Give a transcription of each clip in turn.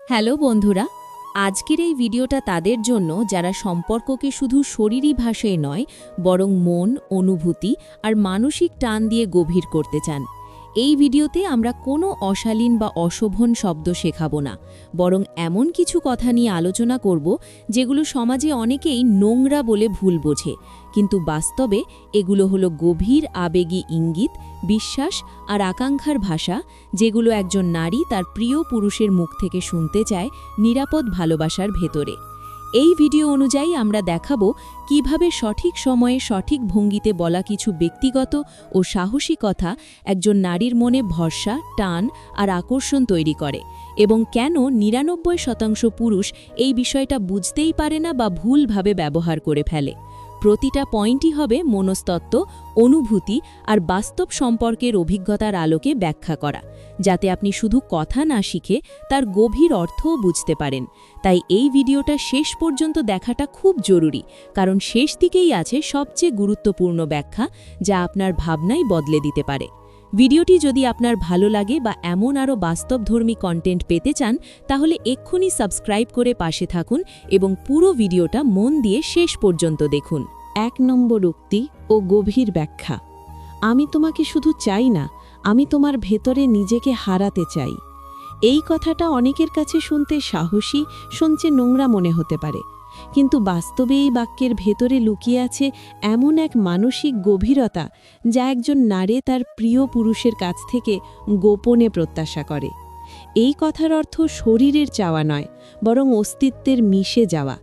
Hello বন্ধুরা, আজকের এই ভিডিওটা তাদের জন্য যারা সম্পর্ককে শুধু শরীরী ভাষায় নয় বরং মন, অনুভূতি আর মানসিক টান দিয়ে গভীর করতে চান। এই ভিডিওতে আমরা কোনো অশালীন বা অশোভন শব্দ শেখাবো না, বরং এমন কিছু কথা নিয়ে আলোচনা করব যেগুলো সমাজে অনেকেই নোংরা বলে ভুল বোঝে, কিন্তু বাস্তবে এগুলো হলো গভীর আবেগী ইঙ্গিত, বিশ্বাস আর আকাঙ্ক্ষার ভাষা, যেগুলো একজন নারী তার প্রিয় পুরুষের মুখ থেকে শুনতে চায় নিরাপদ ভালোবাসার ভেতরে। এই ভিডিও অনুযায়ী আমরা দেখাবো কিভাবে সঠিক সময়ে সঠিক ভঙ্গিতে বলা কিছু ব্যক্তিগত ও সাহসী কথা একজন নারীর মনে ভরসা, টান আর আকর্ষণ তৈরি করে, এবং কেন ৯৯% পুরুষ এই বিষয়টা বুঝতেই পারে না বা ভুলভাবে ব্যবহার করে ফেলে। প্রতিটা পয়েন্টই হবে মনস্তত্ত্ব, অনুভূতি আর বাস্তব সম্পর্কের অভিজ্ঞতার আলোকে ব্যাখ্যা করা, যাতে আপনি শুধু কথা না শিখে তার গভীর অর্থও বুঝতে পারেন। তাই এই ভিডিওটা শেষ পর্যন্ত দেখাটা খুব জরুরি, কারণ শেষ দিকেই আছে সবচেয়ে গুরুত্বপূর্ণ ব্যাখ্যা, যা আপনার ভাবনাই বদলে দিতে পারে। ভিডিওটি যদি আপনার ভালো লাগে বা এমন আরও বাস্তবধর্মী কন্টেন্ট পেতে চান, তাহলে এক্ষুনি সাবস্ক্রাইব করে পাশে থাকুন এবং পুরো ভিডিওটা মন দিয়ে শেষ পর্যন্ত দেখুন। ১ নম্বর উক্তি ও গভীর ব্যাখ্যা। আমি তোমাকে শুধু চাই না, আমি তোমার ভেতরে নিজেকে হারাতে চাই। এই কথাটা অনেকের কাছে শুনতে সাহসী, শুনতে নোংরা মনে হতে পারে, কিন্তু বাস্তবে এই বাক্যের ভেতরে লুকিয়ে আছে এমন এক মানসিক গভীরতা, যা একজন নারী তার প্রিয় পুরুষের কাছ থেকে গোপনে প্রত্যাশা করে। এই কথার অর্থ শরীরের চাওয়া নয়, বরং অস্তিত্বের মিশে যাওয়া।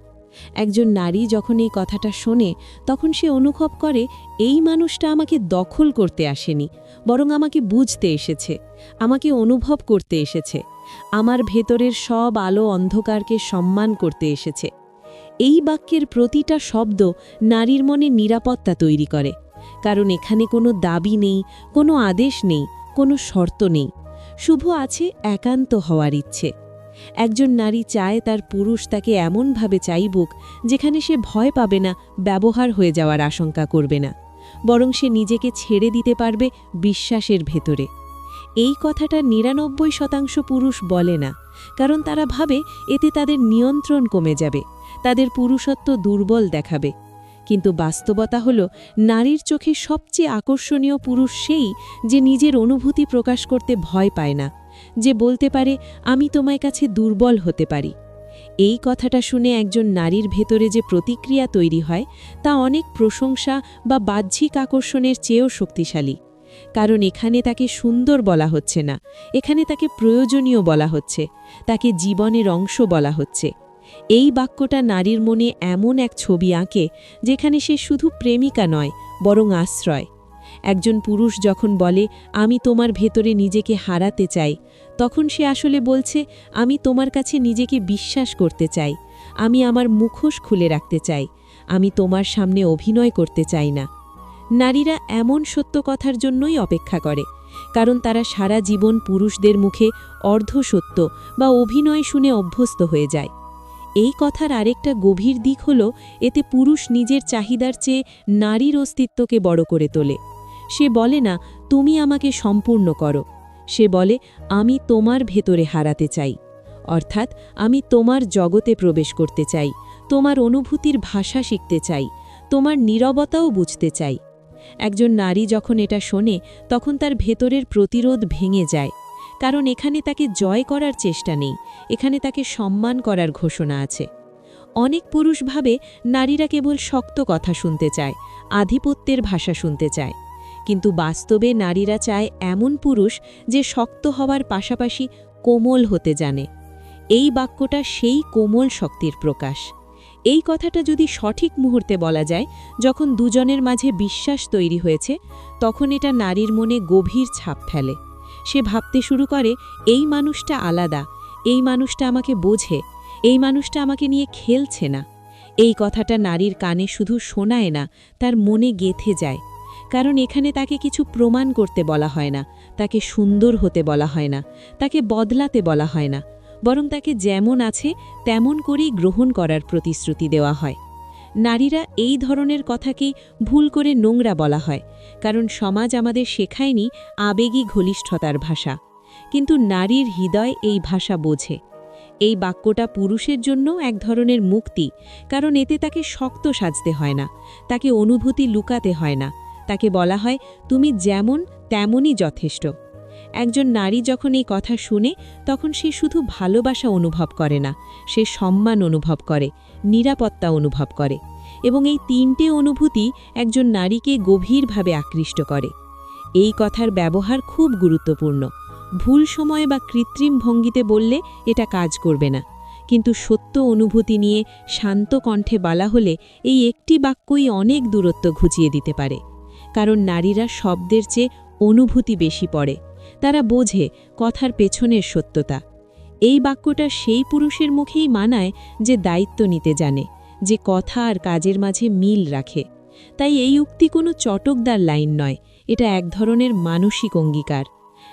একজন নারী যখন এই কথাটা শোনে, তখন সে অনুভব করে এই মানুষটা আমাকে দখল করতে আসেনি, বরং আমাকে বুঝতে এসেছে, আমাকে অনুভব করতে এসেছে, আমার ভেতরের সব আলো অন্ধকারকে সম্মান করতে এসেছে। এই বাক্যের প্রতিটা শব্দ নারীর মনে নিরাপত্তা তৈরি করে, কারণ এখানে কোনো দাবি নেই, কোনো আদেশ নেই, কোনো শর্ত নেই, শুধু আছে একান্ত হওয়ার ইচ্ছে। একজন নারী চায় তার পুরুষ তাকে এমনভাবে চাইবুক যেখানে সে ভয় পাবে না, ব্যবহার হয়ে যাওয়ার আশঙ্কা করবে না, বরং সে নিজেকে ছেড়ে দিতে পারবে বিশ্বাসের ভেতরে। এই কথাটা ৯৯% পুরুষ বলে না, কারণ তারা ভাবে এতে তাদের নিয়ন্ত্রণ কমে যাবে, তাদের পুরুষত্ব দুর্বল দেখাবে। কিন্তু বাস্তবতা হলো, নারীর চোখে সবচেয়ে আকর্ষণীয় পুরুষ সেই যে নিজের অনুভূতি প্রকাশ করতে ভয় পায় না, যে বলতে পারে আমি তোমার কাছে দুর্বল হতে পারি। এই কথাটা শুনে একজন নারীর ভেতরে যে প্রতিক্রিয়া তৈরি হয়, তা অনেক প্রশংসা বা বাহ্যিক আকর্ষণের চেয়েও শক্তিশালী। কারণ এখানে তাকে সুন্দর বলা হচ্ছে না, এখানে তাকে প্রয়োজনীয় বলা হচ্ছে, তাকে জীবনের অংশ বলা হচ্ছে। এই বাক্যটা নারীর মনে এমন এক ছবি আঁকে, যেখানে সে শুধু প্রেমিকা নয়, বরং আশ্রয়। একজন পুরুষ যখন বলে আমি তোমার ভেতরে নিজেকে হারাতে চাই, তখন সে আসলে বলছে আমি তোমার কাছে নিজেকে বিশ্বাস করতে চাই, আমি আমার মুখোশ খুলে রাখতে চাই, আমি তোমার সামনে অভিনয় করতে চাই না। নারীরা এমন সত্য কথার জন্যই অপেক্ষা করে, কারণ তারা সারা জীবন পুরুষদের মুখে অর্ধসত্য বা অভিনয় শুনে অভ্যস্ত হয়ে যায়। এই কথার আরেকটা গভীর দিক হল, এতে পুরুষ নিজের চাহিদার চেয়ে নারীর অস্তিত্বকে বড় করে তোলে। সে বলে না তুমি আমাকে সম্পূর্ণ করো, সে বলে আমি তোমার ভেতরে হারাতে চাই, অর্থাৎ আমি তোমার জগতে প্রবেশ করতে চাই, তোমার অনুভূতির ভাষা শিখতে চাই, তোমার নীরবতাও বুঝতে চাই। একজন নারী যখন এটা শোনে, তখন তার ভেতরের প্রতিরোধ ভেঙে যায়, কারণ এখানে তাকে জয় করার চেষ্টা নেই, এখানে তাকে সম্মান করার ঘোষণা আছে। অনেক পুরুষ ভাবে নারীরা কেবল শক্ত কথা শুনতে চায়, আধিপত্যের ভাষা শুনতে চায়, কিন্তু বাস্তবে নারীরা চায় এমন পুরুষ যে শক্ত হওয়ার পাশাপাশি কোমল হতে জানে। এই বাক্যটা সেই কোমল শক্তির প্রকাশ। এই কথাটা যদি সঠিক মুহূর্তে বলা যায়, যখন দুজনের মাঝে বিশ্বাস তৈরি হয়েছে, তখন এটা নারীর মনে গভীর ছাপ ফেলে। সে ভাবতে শুরু করে এই মানুষটা আলাদা, এই মানুষটা আমাকে বোঝে, এই মানুষটা আমাকে নিয়ে খেলছে না। এই কথাটা নারীর কানে শুধু শোনায় না, তার মনে গেঁথে যায়, কারণ এখানে তাকে কিছু প্রমাণ করতে বলা হয় না, তাকে সুন্দর হতে বলা হয় না, তাকে বদলাতে বলা হয় না, বরং তাকে যেমন আছে তেমন করেই গ্রহণ করার প্রতিশ্রুতি দেওয়া হয়। নারীরা এই ধরনের কথাকেই ভুল করে নোংরা বলা হয়, কারণ সমাজ আমাদের শেখায়নি আবেগী ঘনিষ্ঠতার ভাষা, কিন্তু নারীর হৃদয় এই ভাষা বোঝে। এই বাক্যটা পুরুষের জন্য এক ধরনের মুক্তি, কারণ এতে তাকে শক্ত সাজতে হয় না, তাকে অনুভূতি লুকাতে হয় না, তাকে বলা হয় তুমি যেমন তেমনই যথেষ্ট। একজন নারী যখন এই কথা শুনে তখন সে শুধু ভালোবাসা অনুভব করে না, সে সম্মান অনুভব করে, নিরাপত্তা অনুভব করে, এবং এই তিনটে অনুভূতি একজন নারীকে গভীরভাবে আকৃষ্ট করে। এই কথার ব্যবহার খুব গুরুত্বপূর্ণ। ভুল সময়ে বা কৃত্রিম ভঙ্গিতে বললে এটা কাজ করবে না, কিন্তু সত্য অনুভূতি নিয়ে শান্ত কণ্ঠে বলা হলে এই একটি বাক্যই অনেক দূরত্ব ঘুচিয়ে দিতে পারে। কারণ নারীরা শব্দের চেয়ে অনুভূতি বেশি পড়ে, তারা বোঝে কথার পেছনের সত্যতা। এই বাক্যটা সেই পুরুষের মুখেই মানায় যে দায়িত্ব নিতে জানে, যে কথা আর কাজের মাঝে মিল রাখে। তাই এই উক্তি কোনো চটকদার লাইন নয়, এটা এক ধরনের মানসিক অঙ্গীকার।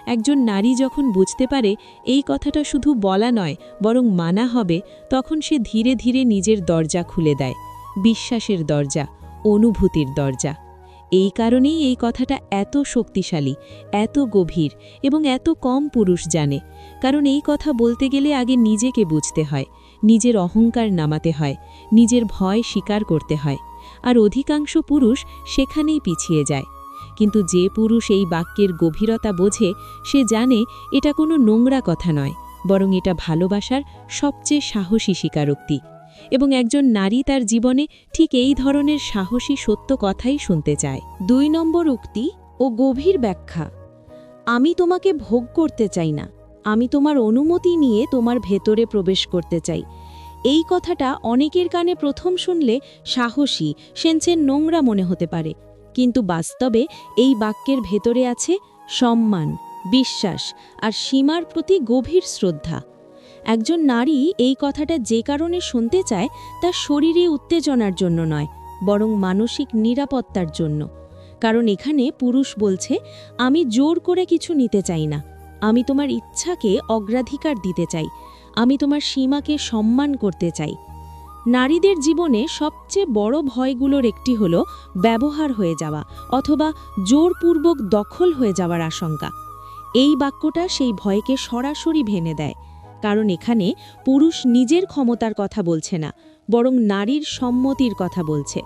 একজন নারী যখন বুঝতে পারে এই কথাটা শুধু বলা নয় বরং মানা হবে, তখন সে ধীরে ধীরে নিজের দরজা খুলে দেয়, বিশ্বাসের দরজা, অনুভূতির দরজা। এই কারণেই এই কথাটা এত শক্তিশালী, এত গভীর এবং এত কম পুরুষ জানে। কারণ এই কথা বলতে গেলে আগে নিজেকে বুঝতে হয়, নিজের অহংকার নামাতে হয়, নিজের ভয় স্বীকার করতে হয়। আর অধিকাংশ পুরুষ সেখানেই পিছিয়ে যায়। কিন্তু যে পুরুষ এই বাক্যের গভীরতা বোঝে, সে জানে এটা কোনো নোংরা কথা নয়, বরং এটা ভালোবাসার সবচেয়ে সাহসী স্বীকারোক্তি। এবং একজন নারী তার জীবনে ঠিক এই ধরনের সাহসী সত্য কথাই শুনতে চায়। 2 নম্বর উক্তি ও গভীর ব্যাখ্যা। আমি তোমাকে ভোগ করতে চাই না, আমি তোমার অনুমতি নিয়ে তোমার ভেতরে প্রবেশ করতে চাই। এই কথাটা অনেকের কানে প্রথম শুনলে সাহসী, সেনসেন নোংরা মনে হতে পারে, কিন্তু বাস্তবে এই বাক্যের ভেতরে আছে সম্মান, বিশ্বাস আর সীমার প্রতি গভীর শ্রদ্ধা। একজন নারী এই কথাটা যে কারণে শুনতে চায় তা শরীরে উত্তেজনার জন্য নয়, বরং মানসিক নিরাপত্তার জন্য। কারণ এখানে পুরুষ বলছে, আমি জোর করে কিছু নিতে চাই না, আমি তোমার ইচ্ছাকে অগ্রাধিকার দিতে চাই, আমি তোমার সীমাকে সম্মান করতে চাই। নারীদের জীবনে সবচেয়ে বড় ভয়গুলোর একটি হল ব্যবহার হয়ে যাওয়া অথবা জোরপূর্বক দখল হয়ে যাওয়ার আশঙ্কা। এই বাক্যটা সেই ভয়কে সরাসরি ভেঙে দেয়, কারণ এখানে পুরুষ নিজের ক্ষমতার কথা বলছে না, বরং নারীর সম্মতির কথা বলছে,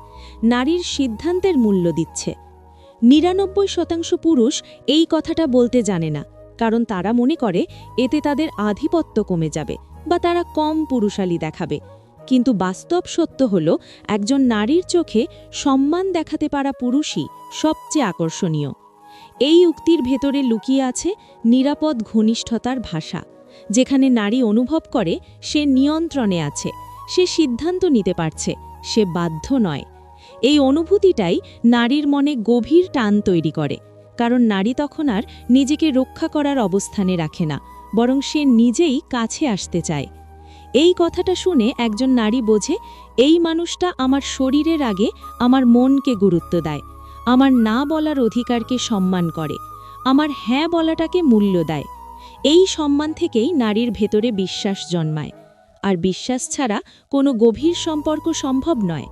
নারীর সিদ্ধান্তের মূল্য দিচ্ছে। ৯৯% পুরুষ এই কথাটা বলতে জানে না, কারণ তারা মনে করে এতে তাদের আধিপত্য কমে যাবে বা তারা কম পুরুষালী দেখাবে। কিন্তু বাস্তব সত্য হল, একজন নারীর চোখে সম্মান দেখাতে পারা পুরুষই সবচেয়ে আকর্ষণীয়। এই উক্তির ভেতরে লুকিয়ে আছে নিরাপদ ঘনিষ্ঠতার ভাষা, যেখানে নারী অনুভব করে সে নিয়ন্ত্রণে আছে, সে সিদ্ধান্ত নিতে পারছে, সে বাধ্য নয়। এই অনুভূতিটাই নারীর মনে গভীর টান তৈরি করে, কারণ নারী তখন আর নিজেকে রক্ষা করার অবস্থানে রাখে না, বরং সে নিজেই কাছে আসতে চায়। এই কথাটা শুনে একজন নারী বোঝে, এই মানুষটা আমার শরীরের আগে আমার মনকে গুরুত্ব দেয়, আমার না বলার অধিকারকে সম্মান করে, আমার হ্যাঁ বলাটাকে মূল্য দেয়। এই সম্মান থেকেই নারীর ভেতরে বিশ্বাস জন্মায়, আর বিশ্বাস ছাড়া কোনো গভীর সম্পর্ক সম্ভব নয়।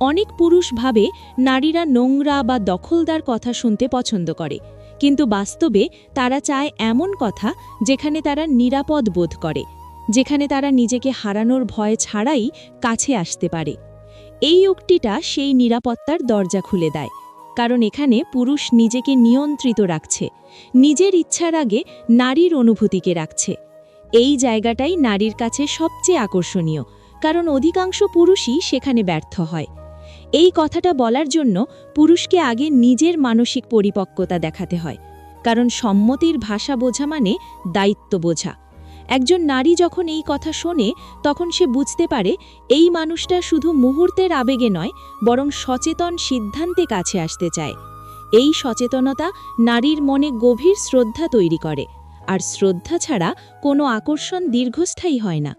অনেক পুরুষ ভাবে নারীরা নোংরা বা দখলদার কথা শুনতে পছন্দ করে, কিন্তু বাস্তবে তারা চায় এমন কথা যেখানে তারা নিরাপদ বোধ করে, যেখানে তারা নিজেকে হারানোর ভয় ছাড়াই কাছে আসতে পারে। এই উক্তিটা সেই নিরাপত্তার দরজা খুলে দেয়, কারণ এখানে পুরুষ নিজেকে নিয়ন্ত্রিত রাখছে, নিজের ইচ্ছার আগে নারীর অনুভূতিকে রাখছে। এই জায়গাটাই নারীর কাছে সবচেয়ে আকর্ষণীয়, কারণ অধিকাংশ পুরুষই সেখানে ব্যর্থ হয়। এই কথাটা বলার জন্য পুরুষকে আগে নিজের মানসিক পরিপক্কতা দেখাতে হয়, কারণ সম্মতির ভাষা বোঝা মানে দায়িত্ব বোঝা। একজন নারী যখন এই কথা শোনে, তখন সে বুঝতে পারে এই মানুষটা শুধু মুহূর্তের আবেগে নয়, বরং সচেতন সিদ্ধান্তে কাছে আসতে চায়। এই সচেতনতা নারীর মনে গভীর শ্রদ্ধা তৈরি করে, আর শ্রদ্ধা ছাড়া কোনো আকর্ষণ দীর্ঘস্থায়ী হয় না।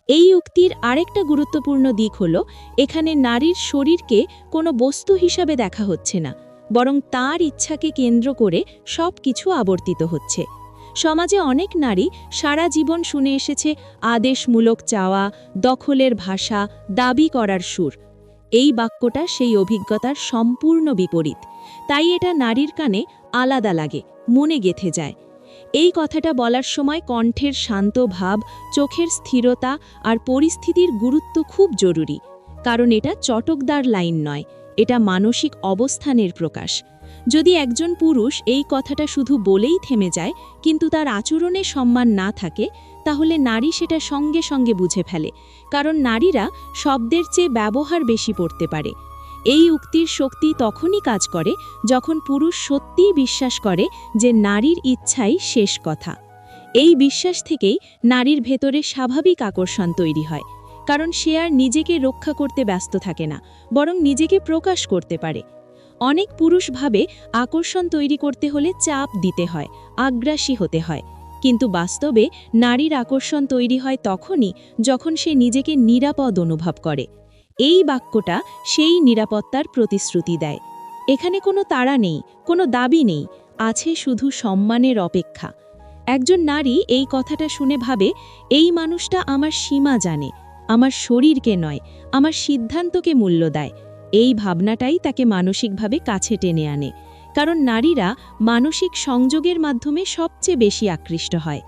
এই উক্তির আরেকটা গুরুত্বপূর্ণ দিক হল, এখানে নারীর শরীরকে কোনো বস্তু হিসাবে দেখা হচ্ছে না, বরং তার ইচ্ছাকে কেন্দ্র করে সব কিছু আবর্তিত হচ্ছে। সমাজে অনেক নারী সারা জীবন শুনে এসেছে আদেশমূলক চাওয়া, দখলের ভাষা, দাবি করার সুর। এই বাক্যটা সেই অভিজ্ঞতার সম্পূর্ণ বিপরীত, তাই এটা নারীর কানে আলাদা লাগে, মনে গেঁথে যায়। এই কথাটা বলার সময় কণ্ঠের শান্ত ভাব, চোখের স্থিরতা আর পরিস্থিতির গুরুত্ব খুব জরুরি, কারণ এটা চটকদার লাইন নয়, এটা মানসিক অবস্থানের প্রকাশ। যদি একজন পুরুষ এই কথাটা শুধু বলেই থেমে যায়, কিন্তু তার আচরণে সম্মান না থাকে, তাহলে নারী সেটা সঙ্গে সঙ্গে বুঝে ফেলে, কারণ নারীরা শব্দের চেয়ে ব্যবহার বেশি পড়তে পারে। এই উক্তির শক্তি তখনই কাজ করে যখন পুরুষ সত্যিই বিশ্বাস করে যে নারীর ইচ্ছাই শেষ কথা। এই বিশ্বাস থেকেই নারীর ভেতরে স্বাভাবিক আকর্ষণ তৈরি হয়, কারণ সে আর নিজেকে রক্ষা করতে ব্যস্ত থাকে না, বরং নিজেকে প্রকাশ করতে পারে। অনেক পুরুষ ভাবে আকর্ষণ তৈরি করতে হলে চাপ দিতে হয়, আগ্রাসী হতে হয়, কিন্তু বাস্তবে নারীর আকর্ষণ তৈরি হয় তখনই যখন সে নিজেকে নিরাপদ অনুভব করে। এই বাক্যটা সেই নিরাপত্তার প্রতিশ্রুতি দেয়। এখানে কোনো তাড়া নেই, কোনো দাবি নেই, আছে শুধু সম্মানের অপেক্ষা। একজন নারী এই কথাটা শুনে ভাবে, এই মানুষটা আমার সীমা জানে, আমার শরীরকে নয়, আমার সিদ্ধান্তকে মূল্য দেয়। এই ভাবনাটাই তাকে মানসিকভাবে কাছে টেনে আনে, কারণ নারীরা মানসিক সংযোগের মাধ্যমে সবচেয়ে বেশি আকৃষ্ট হয়।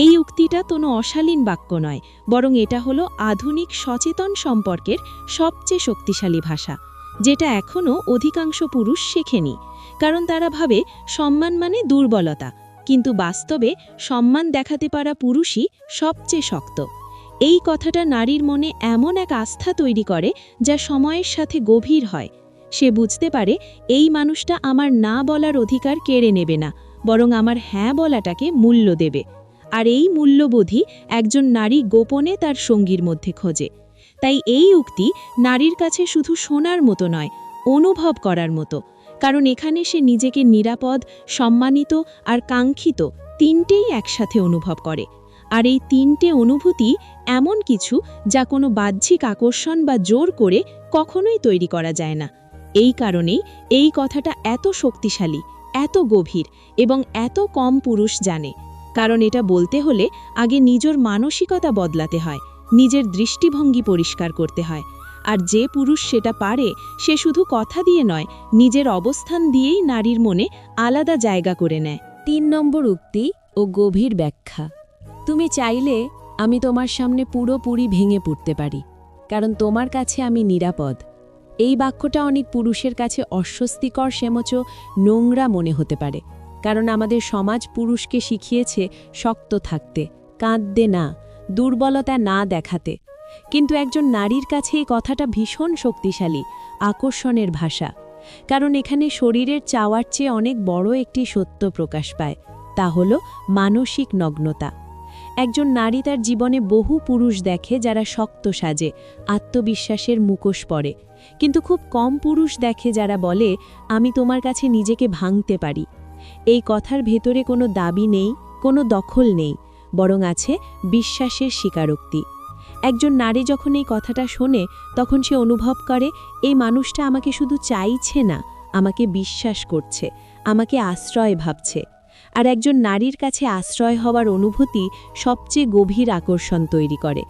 এই উক্তিটা কোনো অশালীন বাক্য নয়, বরং এটা হলো আধুনিক সচেতন সম্পর্কের সবচেয়ে শক্তিশালী ভাষা, যেটা এখনও অধিকাংশ পুরুষ শেখেনি, কারণ তারা ভাবে সম্মান মানে দুর্বলতা, কিন্তু বাস্তবে সম্মান দেখাতে পারা পুরুষই সবচেয়ে শক্ত। এই কথাটা নারীর মনে এমন এক আস্থা তৈরি করে যা সময়ের সাথে গভীর হয়। সে বুঝতে পারে এই মানুষটা আমার না বলার অধিকার কেড়ে নেবে না, বরং আমার হ্যাঁ বলাটাকে মূল্য দেবে। আর এই মূল্যবোধই একজন নারী গোপনে তার সঙ্গীর মধ্যে খোঁজে। তাই এই উক্তি নারীর কাছে শুধু শোনার মতো নয়, অনুভব করার মতো, কারণ এখানে সে নিজেকে নিরাপদ, সম্মানিত আর কাঙ্ক্ষিত তিনটেই একসাথে অনুভব করে। আর এই তিনটে অনুভূতি এমন কিছু যা কোনো বাহ্যিক আকর্ষণ বা জোর করে কখনোই তৈরি করা যায় না। এই কারণেই এই কথাটা এত শক্তিশালী, এত গভীর এবং এত কম পুরুষ জানে, কারণ এটা বলতে হলে আগে নিজের মানসিকতা বদলাতে হয়, নিজের দৃষ্টিভঙ্গি পরিষ্কার করতে হয়। আর যে পুরুষ সেটা পারে, সে শুধু কথা দিয়ে নয়, নিজের অবস্থান দিয়েই নারীর মনে আলাদা জায়গা করে নেয়। ৩ নম্বর উক্তি ও গভীর ব্যাখ্যা। তুমি চাইলে আমি তোমার সামনে পুরোপুরি ভেঙে পড়তে পারি, কারণ তোমার কাছে আমি নিরাপদ। এই বাক্যটা অনেক পুরুষের কাছে অস্বস্তিকর, সেমচ নোংরা মনে হতে পারে, কারণ আমাদের সমাজ পুরুষকে শিখিয়েছে শক্ত থাকতে, কাঁদতে না, দুর্বলতা না দেখাতে। কিন্তু একজন নারীর কাছে এই কথাটা ভীষণ শক্তিশালী, আকর্ষণের ভাষা, কারণ এখানে শরীরের চাওয়ার চেয়ে অনেক বড় একটি সত্য প্রকাশ পায়, তা হল মানসিক নগ্নতা। একজন নারী তার জীবনে বহু পুরুষ দেখে যারা শক্ত সাজে, আত্মবিশ্বাসের মুখোশ পরে, কিন্তু খুব কম পুরুষ দেখে যারা বলে আমি তোমার কাছে নিজেকে ভাঙতে পারি। এই কথার ভেতরে কোনো দাবি নেই, কোনো দখল নেই, বরং আছে বিশ্বাসের স্বীকারোক্তি। একজন নারী যখন এই কথাটা শোনে, তখন সে অনুভব করে এই মানুষটা আমাকে শুধু চাইছে না, আমাকে বিশ্বাস করছে, আমাকে আশ্রয় ভাবছে। আর একজন নারীর কাছে আশ্রয় হওয়ার অনুভূতি সবচেয়ে গভীর আকর্ষণ তৈরি করে,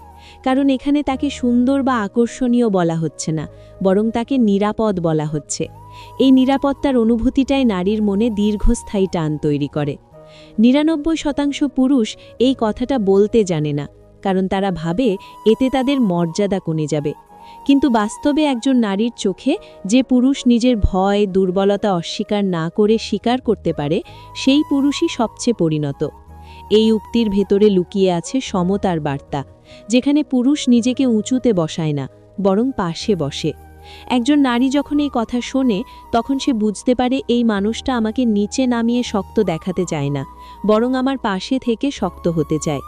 কারণ এখানে তাকে সুন্দর বা আকর্ষণীয় বলা হচ্ছে না, বরং তাকে নিরাপদ বলা হচ্ছে। এই নিরাপত্তার অনুভূতিটাই নারীর মনে দীর্ঘস্থায়ী টান তৈরি করে। ৯৯% পুরুষ এই কথাটা বলতে জানে না, কারণ তারা ভাবে এতে তাদের মর্যাদা কমে যাবে। কিন্তু বাস্তবে একজন নারীর চোখে যে পুরুষ নিজের ভয়, দুর্বলতা অস্বীকার না করে স্বীকার করতে পারে, সেই পুরুষই সবচেয়ে পরিণত। এই উক্তির ভেতরে লুকিয়ে আছে সমতার বার্তা, যেখানে পুরুষ নিজেকে উঁচুতে বসায় না, বরং পাশে বসে। একজন নারী যখন এই কথা শোনে, তখন সে বুঝতে পারে এই মানুষটা আমাকে নিচে নামিয়ে শক্ত দেখাতে চায় না, বরং আমার পাশে থেকে শক্ত হতে চায়।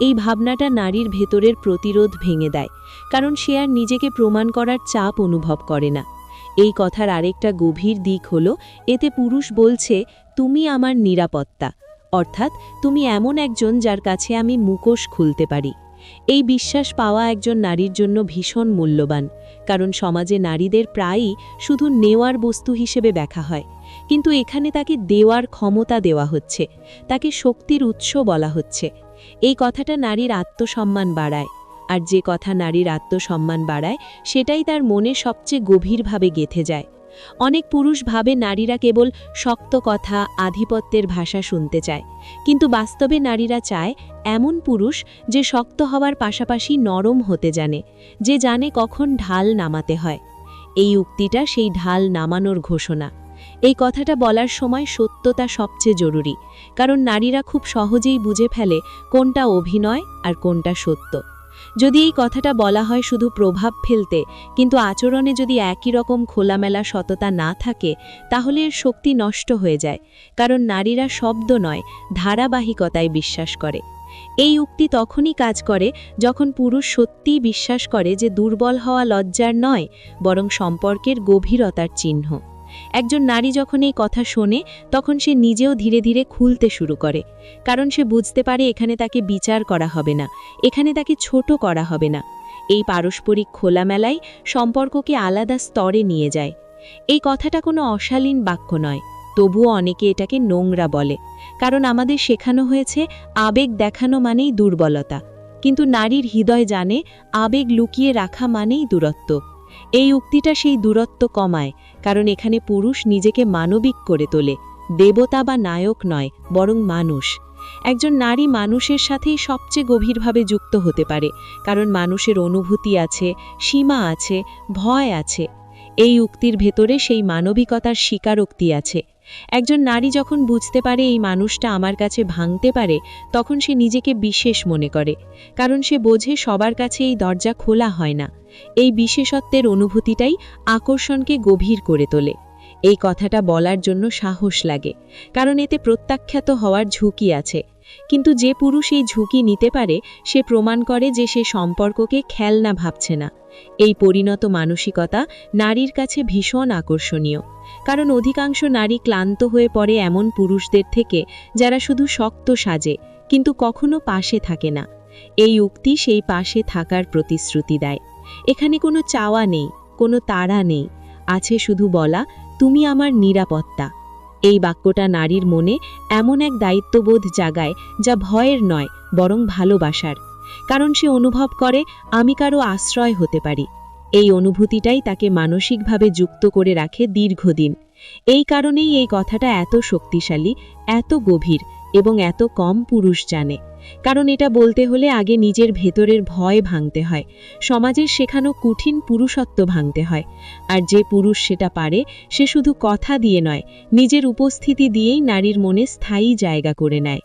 এই ভাবনাটা নারীর ভেতরের প্রতিরোধ ভেঙে দেয়, কারণ সে আর নিজেকে প্রমাণ করার চাপ অনুভব করে না। এই কথার আরেকটা গভীর দিক হলো, এতে পুরুষ বলছে তুমি আমার নিরাপত্তা, অর্থাৎ তুমি এমন একজন যার কাছে আমি মুখোশ খুলতে পারি। এই বিশ্বাস পাওয়া একজন নারীর জন্য ভীষণ মূল্যবান, কারণ সমাজে নারীদের প্রায়ই শুধু নেওয়ার বস্তু হিসেবে দেখা হয়, কিন্তু এখানে তাকে দেওয়ার ক্ষমতা দেওয়া হচ্ছে, তাকে শক্তির উৎস বলা হচ্ছে। এই কথাটা নারীর আত্মসম্মান বাড়ায়, আর যে কথা নারীর আত্মসম্মান বাড়ায় সেটাই তার মনে সবচেয়ে গভীরভাবে গেঁথে যায়। অনেক পুরুষ ভাবে নারীরা কেবল শক্ত কথা, আধিপত্যের ভাষা শুনতে চায়, কিন্তু বাস্তবে নারীরা চায় এমন পুরুষ যে শক্ত হওয়ার পাশাপাশি নরম হতে জানে, যে জানে কখন ঢাল নামাতে হয়। এই উক্তিটা সেই ঢাল নামানোর ঘোষণা। এই কথাটা বলার সময় সত্যতা সবচেয়ে জরুরি, কারণ নারীরা খুব সহজেই বুঝে ফেলে কোনটা অভিনয় আর কোনটা সত্য। যদি এই কথাটা বলা হয় শুধু প্রভাব ফেলতে, কিন্তু আচরণে যদি একই রকম খোলামেলা সততা না থাকে, তাহলে এর শক্তি নষ্ট হয়ে যায়, কারণ নারীরা শব্দ নয়, ধারাবাহিকতায় বিশ্বাস করে। এই উক্তি তখনই কাজ করে যখন পুরুষ সত্যিই বিশ্বাস করে যে দুর্বল হওয়া লজ্জার নয়, বরং সম্পর্কের গভীরতার চিহ্ন। একজন নারী যখন এই কথা শোনে, তখন সে নিজেও ধীরে ধীরে খুলতে শুরু করে, কারণ সে বুঝতে পারে এখানে তাকে বিচার করা হবে না, এখানে তাকে ছোট করা হবে না। এই পারস্পরিক খোলামেলাই সম্পর্ককে আলাদা স্তরে নিয়ে যায়। এই কথাটা কোনো অশালীন বাক্য নয়, তবুও অনেকে এটাকে নোংরা বলে, কারণ আমাদের শেখানো হয়েছে আবেগ দেখানো মানেই দুর্বলতা, কিন্তু নারীর হৃদয় জানে আবেগ লুকিয়ে রাখা মানেই দূরত্ব। এই উক্তিটা সেই দূরত্ব কমায়, কারণ এখানে পুরুষ নিজেকে মানবিক করে তোলে, দেবতা বা নায়ক নয়, বরং মানুষ। একজন নারী মানুষের সাথেই সবচেয়ে গভীরভাবে যুক্ত হতে পারে, কারণ মানুষের অনুভূতি আছে, সীমা আছে, ভয় আছে। এই উক্তির ভেতরে সেই মানবিকতার স্বীকারোক্তি আছে। একজন নারী যখন বুঝতে পারে এই মানুষটা আমার কাছে ভাঙতে পারে, তখন সে নিজেকে বিশেষ মনে করে, কারণ সে বোঝে সবার কাছে এই দরজা খোলা হয় না। এই বিশেষত্বের অনুভূতিটাই আকর্ষণকে গভীর করে তোলে। এই কথাটা বলার জন্য সাহস লাগে, কারণ এতে প্রত্যাখ্যাত হওয়ার ঝুঁকি আছে, কিন্তু যে পুরুষ এই ঝুঁকি নিতে পারে, সে প্রমাণ করে যে সে সম্পর্ককে খেলনা ভাবছে না। এই পরিণত মানসিকতা নারীর কাছে ভীষণ আকর্ষণীয়, কারণ অধিকাংশ নারী ক্লান্ত হয়ে পড়ে এমন পুরুষদের থেকে যারা শুধু শক্ত সাজে, কিন্তু কখনো পাশে থাকে না। এই উক্তি সেই পাশে থাকার প্রতিশ্রুতি দেয়। এখানে কোনো চাওয়া নেই, কোনো তাড়া নেই, আছে শুধু বলা, তুমি আমার নিরাপত্তা। এই বাক্যটা নারীর মনে এমন এক দায়িত্ববোধ জাগায়, যা ভয়ের নয়, বরং ভালোবাসার, কারণ সে অনুভব করে আমি কারো আশ্রয় হতে পারি। এই অনুভূতিটাই তাকে মানসিকভাবে যুক্ত করে রাখে দীর্ঘদিন। এই কারণেই এই কথাটা এত শক্তিশালী, এত গভীর এবং এত কম পুরুষ জানে, কারণ এটা বলতে হলে আগে নিজের ভেতরের ভয় ভাঙতে হয়, সমাজের শেখানো কঠিন পুরুষত্ব ভাঙতে হয়। আর যে পুরুষ সেটা পারে, সে শুধু কথা দিয়ে নয়, নিজের উপস্থিতি দিয়েই নারীর মনে স্থায়ী জায়গা করে নেয়।